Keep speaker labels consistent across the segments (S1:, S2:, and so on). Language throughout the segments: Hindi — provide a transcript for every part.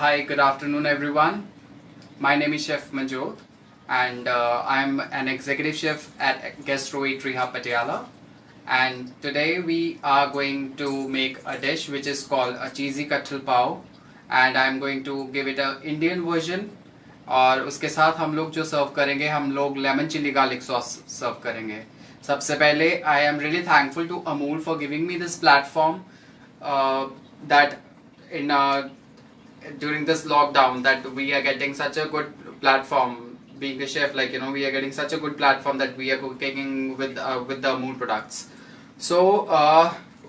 S1: Hi, good afternoon, everyone. My name is Chef Manjot, and I'm an executive chef at Gastro Eatery Hub Patiala. And today we are going to make a dish which is called a cheesy katthal pav, and I'm going to give it a Indian version. और उसके साथ हम लोग जो सर्व करेंगे, हम लोग lemon chilli garlic sauce serve करेंगे. सबसे पहले I am really thankful to Amul for giving me this platform that in during this lockdown that we are getting such a good platform. Being a chef, like we are getting such a good platform that we are cooking with the Moon products. So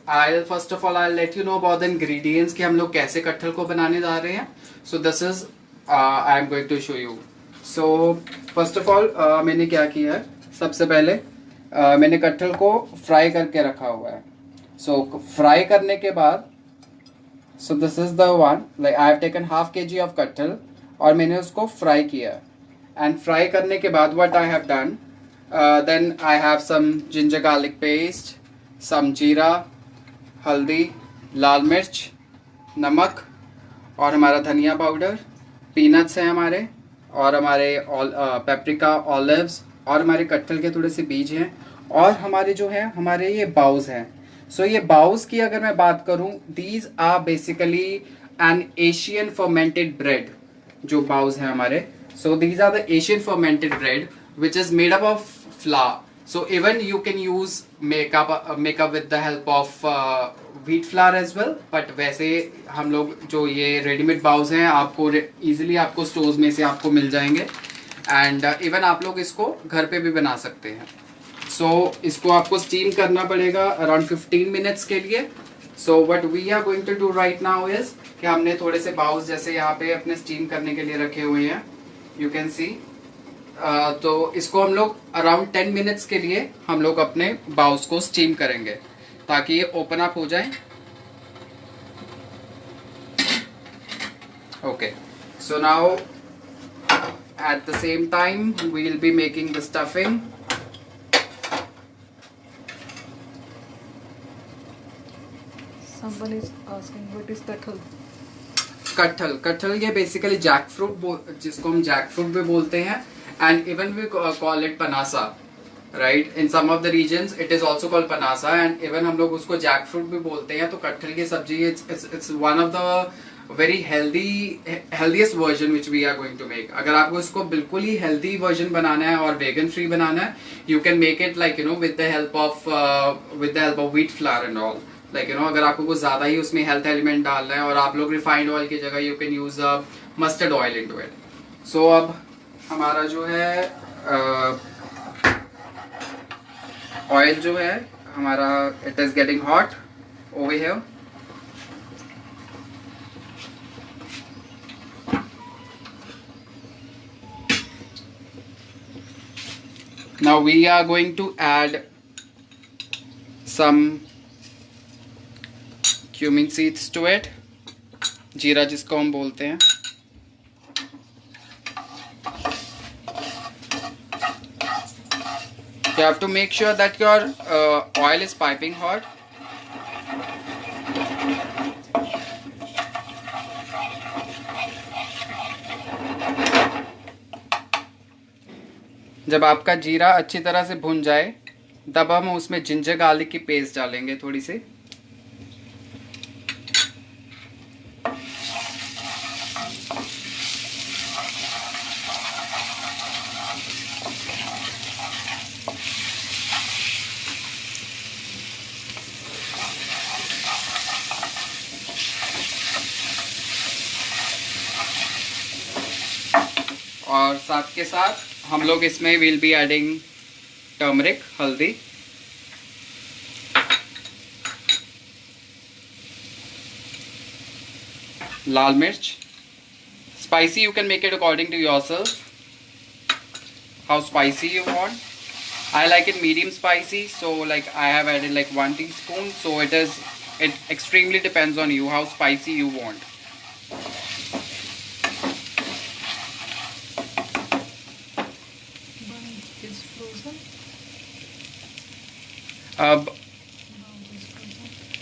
S1: I'll first of all I'll let you know about the ingredients कि हम लोग कैसे कटहल को बनाने जा रहे हैं. So this is I'm going to show you. So first of all मैंने क्या किया है, सबसे पहले मैंने कटहल को फ्राई करके रखा हुआ है. So फ्राई करने के बाद so this is the one, like I have taken half kg of कटहल और मैंने उसको फ्राई किया. And फ्राई करने के बाद what I have done, then I have some ginger garlic paste, some जीरा, हल्दी, लाल मिर्च, नमक और हमारा धनिया पाउडर, पीनट्स हैं हमारे और हमारे पेपरिका, ऑलिव्स और हमारे कटहल के थोड़े से बीज हैं और हमारे जो है हमारे ये बाउस हैं. सो ये बाउस की अगर मैं बात करूं, these are basically an Asian fermented bread. जो बाउस हैं हमारे, so these are the Asian fermented bread which is made up of flour. So even you can use makeup with the help of wheat flour as well. But वैसे हम लोग जो ये रेडीमेड बाउस हैं आपको इजीली आपको स्टोर्स में से आपको मिल जाएंगे. एंड इवन आप लोग इसको घर पे भी बना सकते हैं. सो इसको आपको स्टीम करना पड़ेगा अराउंड 15 मिनट्स के लिए. So what we are going to do right now is कि हमने थोड़े से बाउस जैसे यहाँ पे अपने स्टीम करने के लिए रखे हुए हैं. यू कैन सी. तो इसको हम लोग अराउंड 10 मिनट्स के लिए हम लोग अपने बाउस को स्टीम करेंगे ताकि ये ओपन अप हो जाए. Okay, so now at the same time we will be making the stuffing.
S2: Someone is asking what is कटहल.
S1: कटहल ये बेसिकली जैक फ्रूट, जिसको हम जैक फ्रूट भी बोलते हैं. And even we call it panasa, right? In some of the regions it is also called panasa, and even हम लोग उसको jackfruit भी बोलते हैं. तो कटहल की सब्जी it's one of the very healthiest version which we are going to make. अगर आपको इसको बिल्कुल ही healthy version बनाना है और vegan free बनाना है, you can make it like with the help of wheat flour and all. Like अगर आपको कुछ ज्यादा ही उसमें health element डालना है और आप लोग refined oil की जगह you can use mustard oil into it. So अब हमारा जो है ऑयल जो है हमारा it is getting hot over here. Now we are going to add some cumin seeds to it. जीरा जिसको हम बोलते हैं. You have to make sure that your oil is piping hot. जब आपका जीरा अच्छी तरह से भुन जाए तब हम उसमें जिंजर गार्लिक की पेस्ट डालेंगे थोड़ी सी. और साथ के साथ हम लोग इसमें विल बी एडिंग टर्मरिक, हल्दी, लाल मिर्च. Spicy you can make it according to yourself, how spicy you want. I like it medium spicy, so like I have added like 1 teaspoon. So it extremely depends on you how spicy you want.
S2: Is frozen.
S1: अब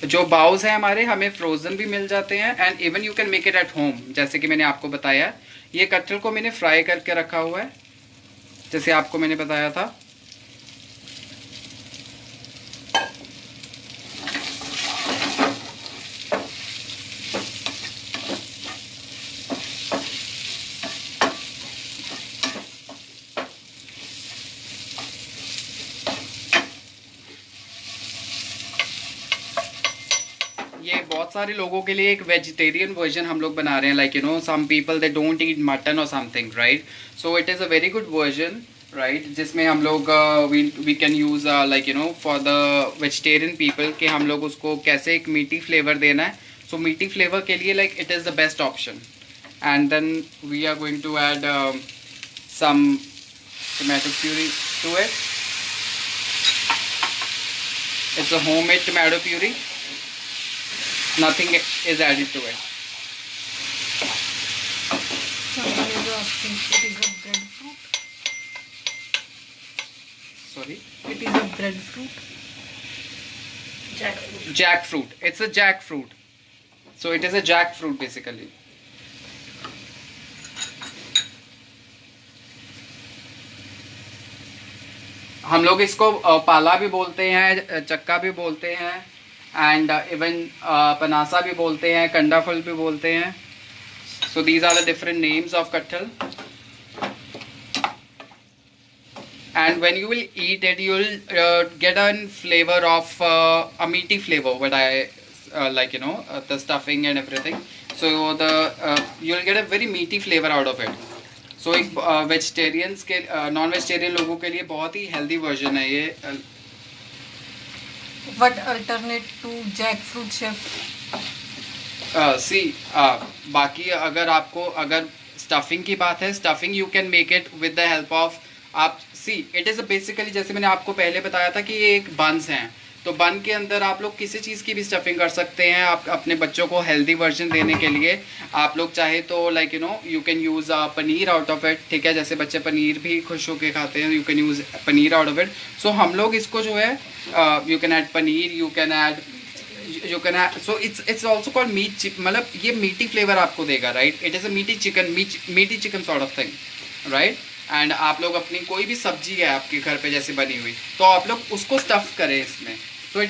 S1: जो बाउस है हमारे हमें फ्रोजन भी मिल जाते हैं and even you can make it at home, जैसे कि मैंने आपको बताया। ये कटहल को मैंने फ्राई करके रखा हुआ है जैसे आपको मैंने बताया था। ये बहुत सारे लोगों के लिए एक वेजिटेरियन वर्जन हम लोग बना रहे हैं, like some people they don't eat mutton और something, right. So it is a very good version, right, जिसमें हम लोग we can use like for the vegetarian people कि हम लोग उसको कैसे एक मीठी फ्लेवर देना है। सो मीठी फ्लेवर के लिए like it is the best option. And then we are going to add some tomato puree to it. It's a homemade tomato puree, nothing is added to it.
S2: Someone is asking, it is a breadfruit?
S1: Sorry?
S2: It is a breadfruit?
S3: Jackfruit.
S1: Jackfruit. It's a jackfruit. So it is a jackfruit basically. हम लोग इसको पाला भी बोलते हैं, चक्का भी बोलते हैं, एंड इवन पनासा भी बोलते हैं, कंडा फल भी बोलते हैं। So these are the different names of kathal. And when you will eat it, you will get a flavor of a meaty flavor. What I like, the stuffing and everything. So you will get a very meaty flavor out of it. So एक वेजिटेरियंस के नॉन वेजिटेरियन लोगों के लिए बहुत ही हेल्दी वर्जन है ये।
S2: What alternate to jackfruit, chef?
S1: सी बाकी अगर स्टफिंग की बात है, stuffing you can make it with the help of आप सी इट इज़ बेसिकली जैसे मैंने आपको पहले बताया था कि ये एक बन्स हैं, तो बन के अंदर आप लोग किसी चीज़ की भी स्टफिंग कर सकते हैं। आप अपने बच्चों को हेल्दी वर्जन देने के लिए आप लोग चाहे तो like you can use paneer out of it, ठीक है, जैसे बच्चे पनीर भी खुश होके खाते हैं, you can use paneer out of it. So हम लोग इसको जो है you can add paneer, you can add so it's also called meat, मतलब ये मीठी फ्लेवर आपको देगा, राइट। इट इज़ अ मीठी chicken sort of thing, right. And आप लोग अपनी कोई भी सब्जी है आपके घर पे जैसे बनी हुई, तो आप लोग उसको स्टफ़ करें इसमें, तो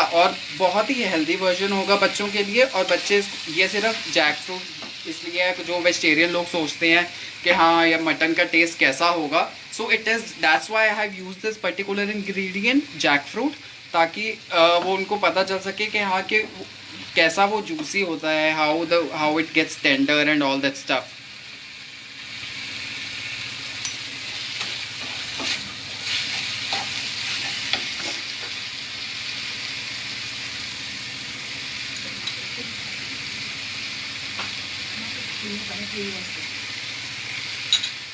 S1: और बहुत ही हेल्दी वर्जन होगा बच्चों के लिए। और बच्चे ये सिर्फ जैक फ्रूट इसलिए है जो वेजिटेरियन लोग सोचते हैं कि हाँ या मटन का टेस्ट कैसा होगा। So it is that's why I have use this particular ingredient jackfruit, ताकि वो उनको पता चल सके कि हाँ कि कैसा वो जूसी होता है, how it gets tender and all that stuff.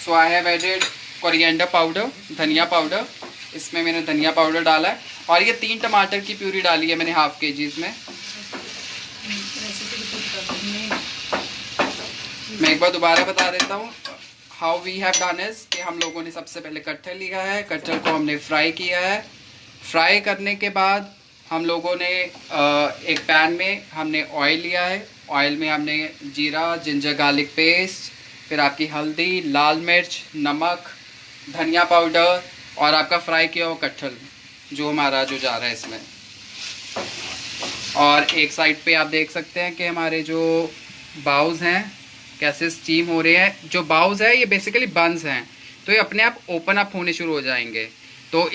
S1: So I have added coriander powder, dhaniya powder, इसमें मैंने धनिया पाउडर डाला है। और ये 3 टमाटर की प्यूरी डाली है मैंने हाफ के जी इसमें। मैं एक बार दोबारा बता देता हूँ how we have done is कि हम लोगों ने सबसे पहले कटहल लिया है, कटहल को हमने फ्राई किया है। फ्राई करने के बाद हम लोगों ने एक पैन में हमने ऑयल लिया है, ऑयल में हमने जीरा, जिंजर गार्लिक पेस्ट, फिर आपकी हल्दी, लाल मिर्च, नमक, धनिया पाउडर और आपका फ्राई किया हुआ कटहल जो हमारा जो जा रहा है इसमें। और एक साइड पे आप देख सकते हैं कि हमारे जो बाउज हैं कैसे स्टीम हो रहे हैं। जो बाउज है ये बेसिकली बंस हैं, तो ये अपने आप ओपन अप होने शुरू हो जाएंगे। तो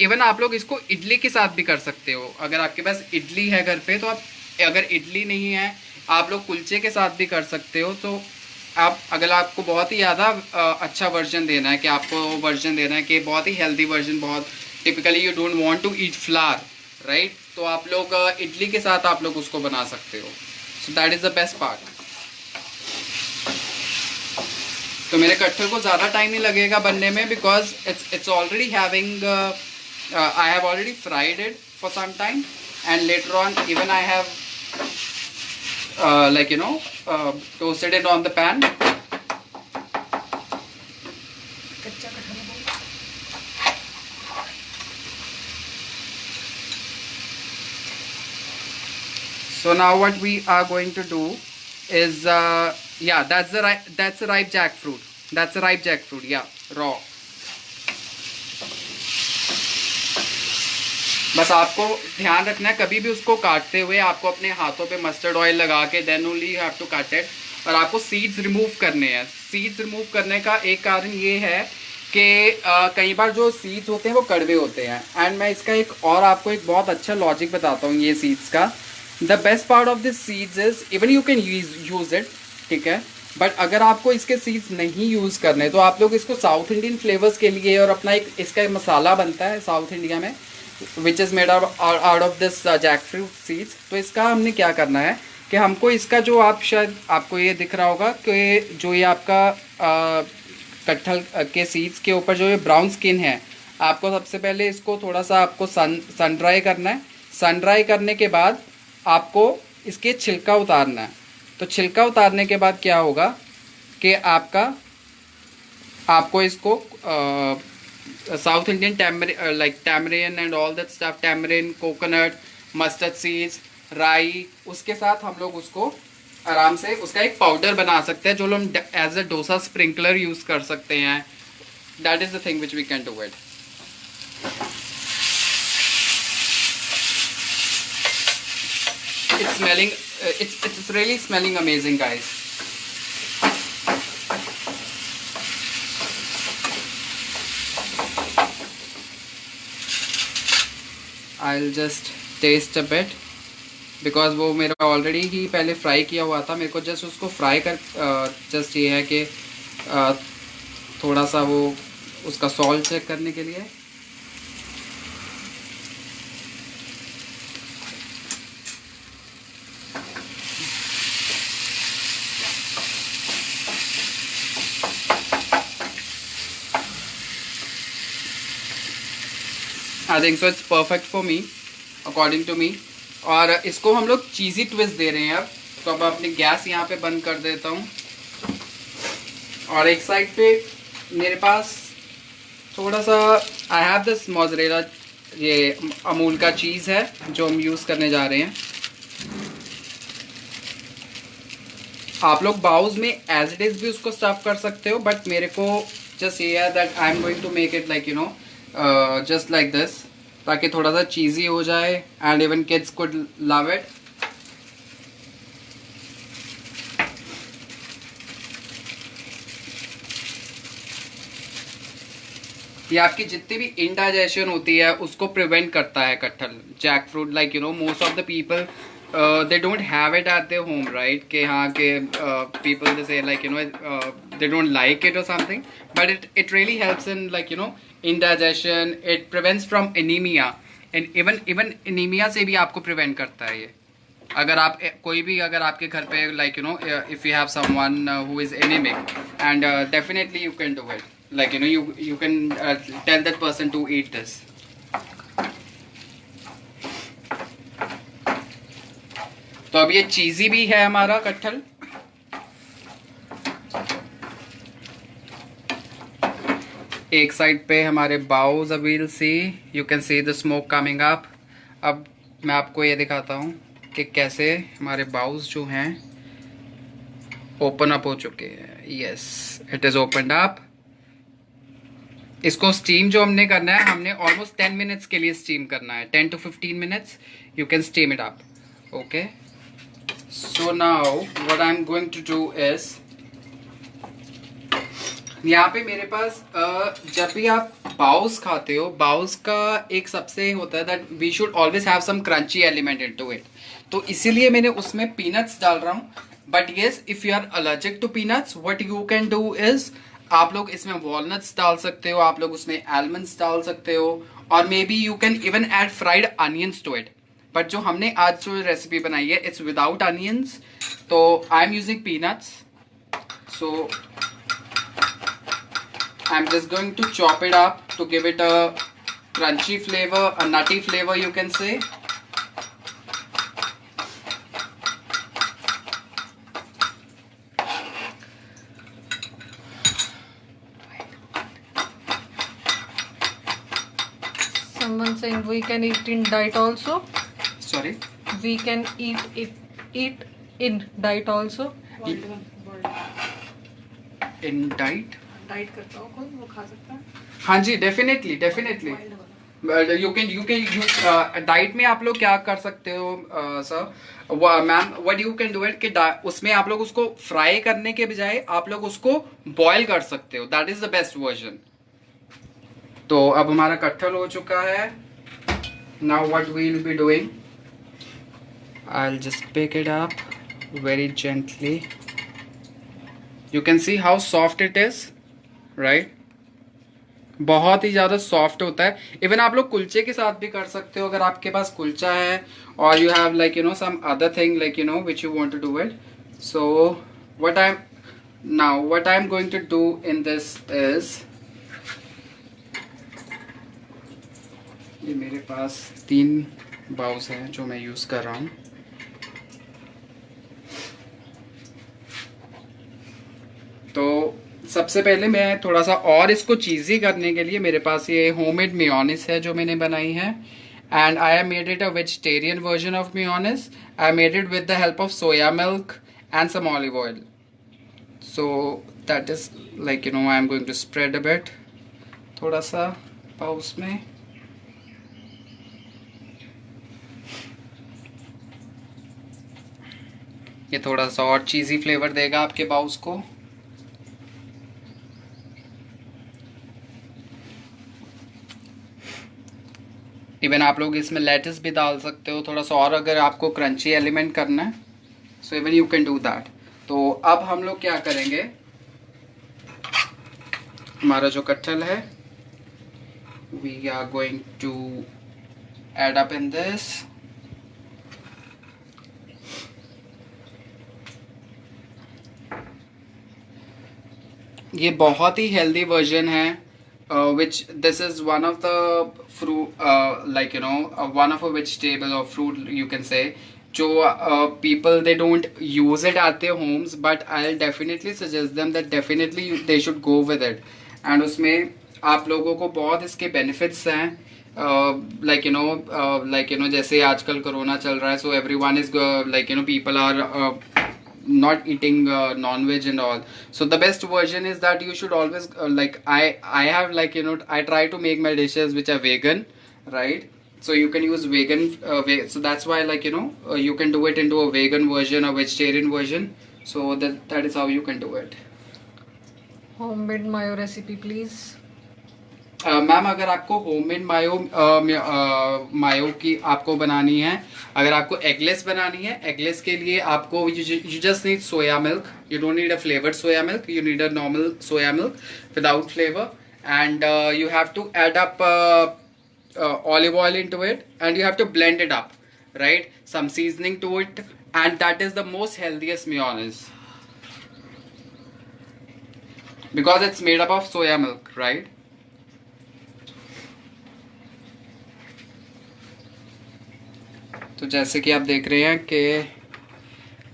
S1: इवन आप लोग इसको इडली के साथ भी कर सकते हो। अगर आपके पास इडली है घर पे तो आप, अगर इडली नहीं है आप लोग कुलचे के साथ भी कर सकते हो। तो आप अगर आपको बहुत ही ज़्यादा अच्छा वर्जन देना है कि आपको वर्जन देना है कि बहुत ही हेल्दी वर्जन, बहुत typically you don't want to eat flower, right, तो आप लोग इडली के साथ आप लोग उसको बना सकते हो। So that is the best part. तो मेरे कटहल को ज़्यादा टाइम नहीं लगेगा बनने में because it's already having I have already fried it for some time and later on even I have toasted it on the pan. So now what we are going to do is yeah, that's the ripe jackfruit. That's the ripe jackfruit. Yeah, raw. बस आपको ध्यान रखना है, कभी भी उसको काटते हुए आपको अपने हाथों पे मस्टर्ड ऑयल लगा के then only you have to cut it. और आपको सीड्स रिमूव करने हैं। सीड्स रिमूव करने का एक कारण ये है कि कई बार जो सीड्स होते हैं वो कड़वे होते हैं। एंड मैं इसका आपको एक बहुत अच्छा लॉजिक बताता हूँ ये सीड्स का। The best part of this seeds is even you can use it, ठीक है, बट अगर आपको इसके सीड्स नहीं यूज़ करने तो आप लोग इसको साउथ इंडियन फ्लेवर्स के लिए, और अपना एक इसका एक मसाला बनता है साउथ इंडिया में which is made out of this jackfruit seeds. तो इसका हमने क्या करना है कि हमको इसका जो आप शायद आपको ये दिख रहा होगा कि जो ये आपका कटहल के सीड्स के ऊपर जो ये ब्राउन स्किन है, आपको सबसे पहले इसको थोड़ा सा आपको सन ड्राई करना है। सन ड्राई करने के बाद आपको इसके छिलका उतारना है। तो छिलका उतारने के बाद क्या होगा कि आपको इसको South Indian like tamarind and all that stuff, tamarind, coconut, mustard seeds, राई, उसके साथ हम लोग उसको आराम से उसका एक पाउडर बना सकते हैं जो हम as a dosa sprinkler use कर सकते हैं। That is the thing which we can do it. It's smelling, it's really smelling amazing, guys. I'll just taste a bit because वो मेरा ऑलरेडी ही पहले फ्राई किया हुआ था। मेरे को जस्ट उसको फ्राई कर जस्ट ये है कि थोड़ा सा वो उसका सॉल्ट चेक करने के लिए। I think so it's perfect for me according to me. और इसको हम लोग चीज़ी ट्विस्ट दे रहे हैं अब। तो अब अपनी गैस यहाँ पे बंद कर देता हूँ। और एक साइड पे मेरे पास थोड़ा सा आई हैव दिस मोज़रेला, ये अमूल का चीज़ है जो हम यूज़ करने जा रहे हैं। आप लोग बाउल्स में एज इट इज़ भी उसको स्टफ कर सकते हो, बट मेरे को जस्ट ये है that I am going to make it like you know just like this, ताकि थोड़ा सा चीज़ी हो जाए and even kids could love it. ये आपकी जितनी भी इंडाइजेशन होती है उसको प्रिवेंट करता है कटहल, jackfruit. Like you know most of the people they don't have it at their home, right? कि हाँ कि people they say like you know they don't like it or something, but it really helps in like you know indigestion. It prevents from anemia, and even anemia से भी आपको prevent करता है ये। अगर आप कोई भी अगर आपके घर पे like you know if you have someone who is anemic, and definitely you can do it. Like you know you can tell that person to eat this. तो अब ये चीज़ी भी है हमारा कटहल। एक साइड पे हमारे बाउल्स अवील see you can see the smoke coming up. अब मैं आपको ये दिखाता हूँ कि कैसे हमारे बाउल्स जो हैं ओपन अप हो चुके हैं। Yes, it is opened up. इसको स्टीम जो हमने करना है, हमने ऑलमोस्ट 10 मिनट्स के लिए स्टीम करना है। 10 to 15 minutes you can steam it up. Okay, so now what I'm going to do is यहाँ पे मेरे पास जब भी आप बाउल्स खाते हो, बाउल्स का एक सबसे होता है that we should always have some crunchy element into it. तो इसीलिए मैंने उसमें पीनट्स डाल रहा हूँ। But yes, if you are allergic to peanuts, what you can do is आप लोग इसमें वॉलनट्स डाल सकते हो, आप लोग उसमें आलमंड्स डाल सकते हो, और maybe you can even add fried onions to it. But जो हमने आज जो रेसिपी बनाई है इट्स विदाउट अनियंस, तो I am using peanuts. So I am just going to chop it up to give it a crunchy flavour, a nutty flavour you can say.
S2: Someone saying we can eat in diet also.
S1: Sorry?
S2: We can eat in diet also.
S1: In diet,
S2: diet करता हो कोई वो खा सकता है.
S1: हाँ जी, definitely definitely. You can diet में आप लोग क्या कर सकते हो sir, ma'am, what you can do it कि उसमें आप लोग उसको फ्राई करने के बजाय आप लोग उसको बॉईल कर सकते हो. That is the best version. तो अब हमारा कटहल हो चुका है. Now what we will be doing, I will just pick it up very gently. You can see how soft it is, right. बहुत ही ज़्यादा सॉफ्ट होता है. इवन आप लोग कुलचे के साथ भी कर सकते हो अगर आपके पास कुलचा है, और you have like some other thing like which you want to do it. So what I am going to do in this is, ये मेरे पास 3 बाउल्स हैं जो मैं यूज़ कर रहा हूँ. तो सबसे पहले मैं थोड़ा सा और इसको चीज़ी करने के लिए मेरे पास ये होममेड मेयोनीज है जो मैंने बनाई है. And I have made it a vegetarian version of mayonnaise. I made it with the help of soya milk and some olive oil. So that is like I am going to spread a bit, थोड़ा सा पाउच में. ये थोड़ा सा और चीज़ी फ्लेवर देगा आपके बाउस को. इवन आप लोग इसमें लेटस भी डाल सकते हो थोड़ा सा और, अगर आपको क्रंची एलिमेंट करना है. So even you can do that. तो अब हम लोग क्या करेंगे, हमारा जो कटहल है we are going to add up in this. ये बहुत ही हेल्दी वर्जन है. Which this is one of the fruit, like one of a vegetable or fruit you can say, जो people they don't use it at their homes, but I'll definitely suggest them that definitely they should go with it. And उसमें आप लोगों को बहुत इसके benefits हैं. जैसे आजकल कोरोना चल रहा है, so everyone is people are not eating non-veg and all. So the best version is that you should always I have I try to make my dishes which are vegan, right? So you can use vegan so that's why you can do it into a vegan version or vegetarian version. So that is how you can do it.
S2: Homemade mayo recipe please.
S1: Ma'am अगर आपको होममेड मायो की आपको बनानी है, अगर आपको एगलेस बनानी है, एगलेस के लिए आपको you just need soya milk. You don't need a flavoured soya milk, you need a normal soya milk without flavour. And you have to add up olive oil into it, and you have to blend it up, right? Some seasoning to it, and that is the most healthiest mayonnaise because it's made up of soya milk, right? तो जैसे कि आप देख रहे हैं कि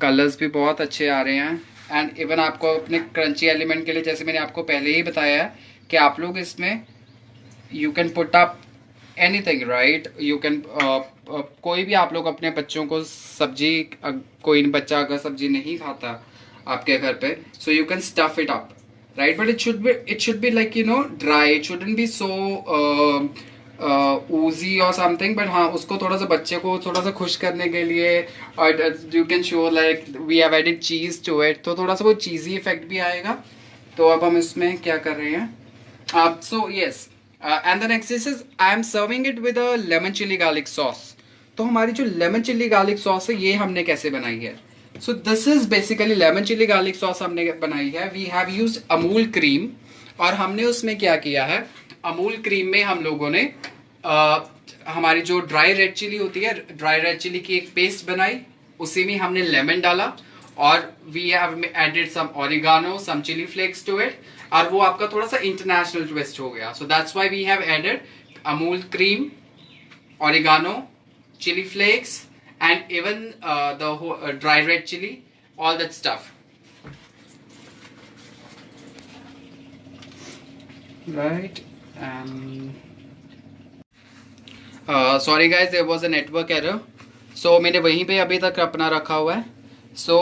S1: कलर्स भी बहुत अच्छे आ रहे हैं. एंड इवन आपको अपने क्रंची एलिमेंट के लिए, जैसे मैंने आपको पहले ही बताया है कि आप लोग इसमें you can put up anything, right? You can कोई भी आप लोग अपने बच्चों को सब्जी, कोई बच्चा अगर सब्जी नहीं खाता आपके घर पे, सो you can stuff it up, right? But it should be like dry. It shouldn't be so oozy or something, but हाँ उसको थोड़ा सा बच्चे को थोड़ा सा खुश करने के लिए, और you can show like we have added cheese to it, तो थोड़ा सा वो चीज़ी इफेक्ट भी आएगा. तो अब हम इसमें क्या कर रहे हैं आप, so yes, and the next is I am serving it with a lemon chili garlic sauce. तो हमारी जो लेमन चिल्ली गार्लिक सॉस है ये हमने कैसे बनाई है? So this is basically lemon chilli garlic sauce हमने बनाई है. We have used Amul cream, और हमने उसमें क्या किया है, अमूल क्रीम में हम लोगों ने हमारी जो ड्राई रेड चिली होती है, ड्राई रेड चिली की एक पेस्ट बनाई, उसी में हमने लेमन डाला, और we have added some oregano, some chilli flakes to it, और वो आपका थोड़ा सा इंटरनेशनल ट्विस्ट हो गया. So that's why we have added Amul cream, oregano, chili flakes, and even the dry red chili, all that stuff, right? Sorry guys, there was a network error. सो मैंने वहीं पे अभी तक अपना रखा हुआ है. सो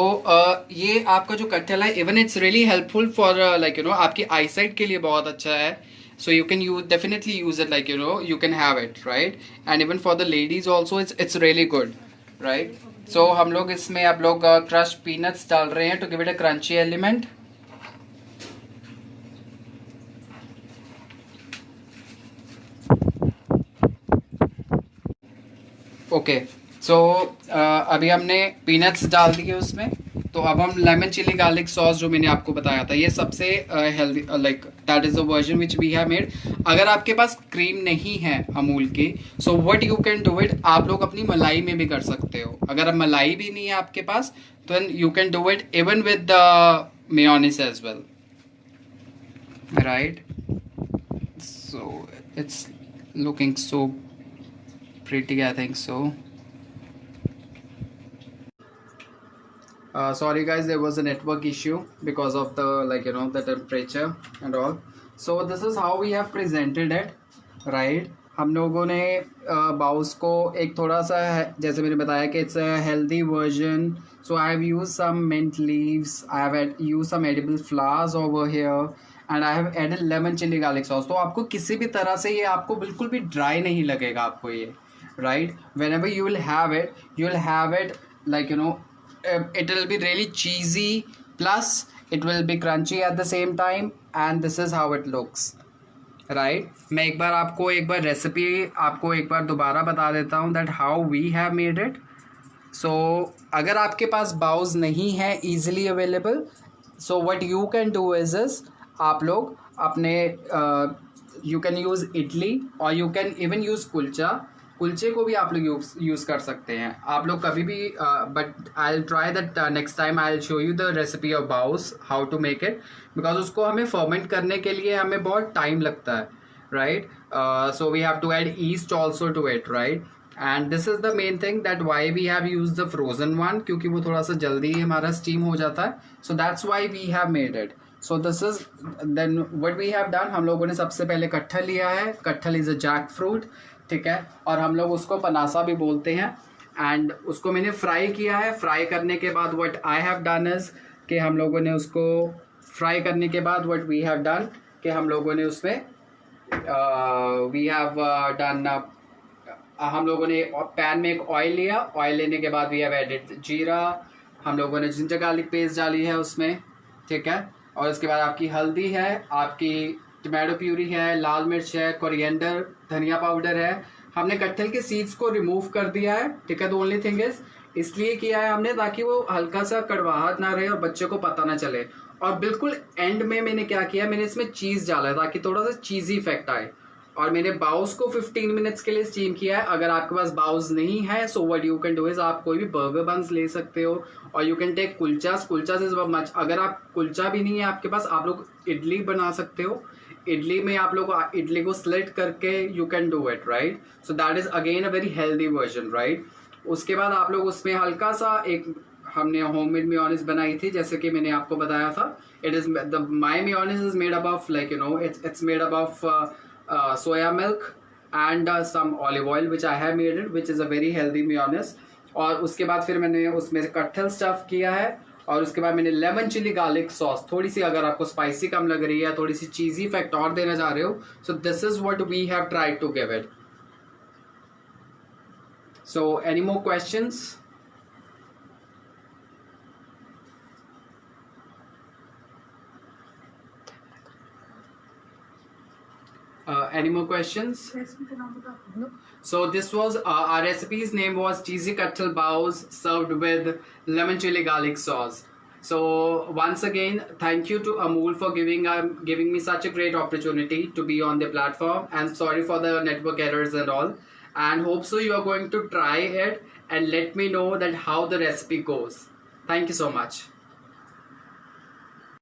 S1: ये आपका जो कटहल है, even it's really helpful for like you know आपकी आई साइट के लिए बहुत अच्छा है. So you can use definitely use it, like you know you can have it, right. And even for the ladies also it's really good, right. So हम लोग इसमें आप लोग क्रश पीनट्स डाल रहे हैं to give it a crunchy element. Okay. So अभी हमने पीनट्स डाल दिए उसमें. तो अब हम लेमन चिली गार्लिक सॉस जो मैंने आपको बताया था, ये सबसे healthy, like that is the version which we have made. अगर आपके पास क्रीम नहीं है अमूल की, so what you can do it, आप लोग अपनी मलाई में भी कर सकते हो. अगर अब मलाई भी नहीं है आपके पास, तो you can do it even with the mayonnaise as well, right. So it's looking so pretty, I think so. Sorry guys, there was a network issue because of the, like you know, the temperature and all. So this is how we have presented it, right. हम लोगों ने बाउस को एक थोड़ा सा, जैसे मैंने बताया कि it's a healthy version. So I have use some mint leaves, I have use some edible flowers over here, and I have added lemon chilli garlic sauce. तो आपको किसी भी तरह से ये आपको बिल्कुल भी ड्राई नहीं लगेगा आपको ये, right. Whenever you will have it like you know it will be really cheesy, plus it will be crunchy at the same time, and this is how it looks, right. मैं एक बार रेसिपी आपको एक बार दोबारा बता देता हूँ that how we have made it. so अगर आपके पास बाउस नहीं है easily available, so what you can do is आप लोग अपने you can use idli or you can even use कुलचे को भी आप लोग यूज़ कर सकते हैं आप लोग कभी भी. But I will try that next time I will show you the recipe of बाउस, how to make it, because उसको हमें फर्मेंट करने के लिए हमें बहुत टाइम लगता है, right. So we have to add yeast also to it, right. And this is the main thing that why we have use the frozen one, क्योंकि वो थोड़ा सा जल्दी हमारा स्टीम हो जाता है. So that's why we have made it. So this is then what we have done. हम लोगों ने सबसे पहले कटहल लिया है. कटहल इज अ जैक फ्रूट, ठीक है, और हम लोग उसको पनासा भी बोलते हैं. एंड उसको मैंने फ्राई किया है. फ्राई करने के बाद what I have done is कि हम लोगों ने उसको फ्राई करने के बाद व्हाट वी हैव डन कि हम लोगों ने उसमें वी हैव डन, हम लोगों ने पैन में एक ऑयल लिया. ऑयल लेने के बाद वी हैव एडेड जीरा, हम लोगों ने जिंजर गार्लिक पेस्ट डाली है उसमें, ठीक है. और उसके बाद आपकी हल्दी है, आपकी टमाटो प्यूरी है, लाल मिर्च है, कोरिएंडर, धनिया पाउडर है. हमने कटहल के सीड्स को रिमूव कर दिया है, ठीक है. द ओनली थिंग इज इसलिए किया है हमने ताकि वो हल्का सा कड़वाहट ना रहे और बच्चे को पता ना चले. और बिल्कुल एंड में मैंने क्या किया, मैंने इसमें चीज़ डाला है ताकि थोड़ा सा चीज़ी इफेक्ट आए. और मैंने बाउस को 15 मिनट्स के लिए स्टीम किया है. अगर आपके पास बाउस नहीं है, so what you can do is आप कोई भी बर्गर बंस ले सकते हो, और you can take kulcha is much. अगर आप कुलचा भी नहीं है आपके पास, आप लोग इडली बना सकते हो. इडली में आप लोग इडली को स्लिट करके you can do it, right. So that is again a very healthy version, right. उसके बाद आप लोग उसमें हल्का सा एक हमने होममेड मेयोनीज बनाई थी, जैसे कि मैंने आपको बताया था. It is the my mayonnaise is made up of, like you no, it's made up of soya milk and some olive oil which I have made it, which is a very healthy mayonnaise. और उसके बाद फिर मैंने उसमें कटहल स्टफ किया है, और उसके बाद मैंने लेमन चिली गार्लिक सॉस थोड़ी सी, अगर आपको स्पाइसी कम लग रही है, थोड़ी सी चीजी इफेक्ट और देना चाह रहे हो, so this is what we have tried to give it. So any more questions? Any more questions? So this was our recipe's name was cheesy kuttal baos served with lemon chili garlic sauce. So once again, thank you to Amul for giving me such a great opportunity to be on the platform, and sorry for the network errors and all, and hope so you are going to try it and let me know that how the recipe goes. Thank you so much.